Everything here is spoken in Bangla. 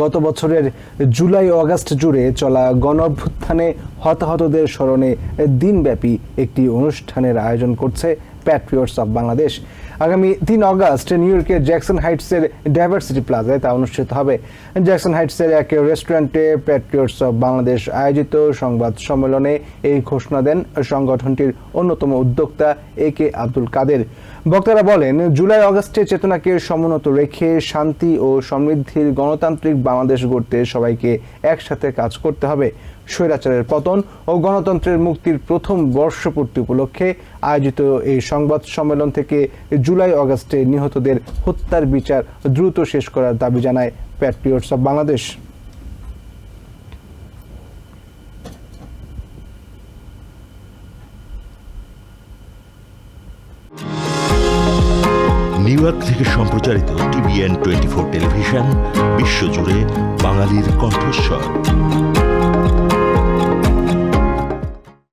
গত বছরের জুলাই অগাস্ট জুড়ে চলা গণঅভ্যুত্থানে হতাহতদের স্মরণে দিনব্যাপী একটি অনুষ্ঠানের আয়োজন করছে প্যাট্রিয়টস অব বাংলাদেশ। আগামী ৩ অগাস্ট নিউ ইয়র্কের জ্যাকসন হাইটসের ডাইভার্সিটি প্লাজায় তা অনুষ্ঠিত হবে। জ্যাকসন হাইটসের এক রেস্টুরেন্টে প্যাট্রিয়টস অব বাংলাদেশ আয়োজিত সংবাদ সম্মেলনে এই ঘোষণা দেন সংগঠনটির অন্যতম উদ্যোক্তা AK আব্দুল কাদের। বক্তারা বলেন, জুলাই অগাস্টের চেতনাকে সমুন্নত রেখে শান্তি ও সমৃদ্ধির গণতান্ত্রিক বাংলাদেশ গড়তে সবাইকে একসাথে কাজ করতে হবে। স্বৈরাচারের পতন ও গণতন্ত্রের মুক্তির প্রথম বর্ষপূর্তি উপলক্ষে আয়োজিত এই সংবাদ সম্মেলন থেকে জুলাই অগাস্টে নিহতদের হত্যার বিচার দ্রুত শেষ করার দাবি জানায় Patriots of Bangladesh. New York থেকে সম্প্রচারিত TVN 24 টেলিভিশন বিশ্বজুড়ে বাঙালির কণ্ঠস্বর।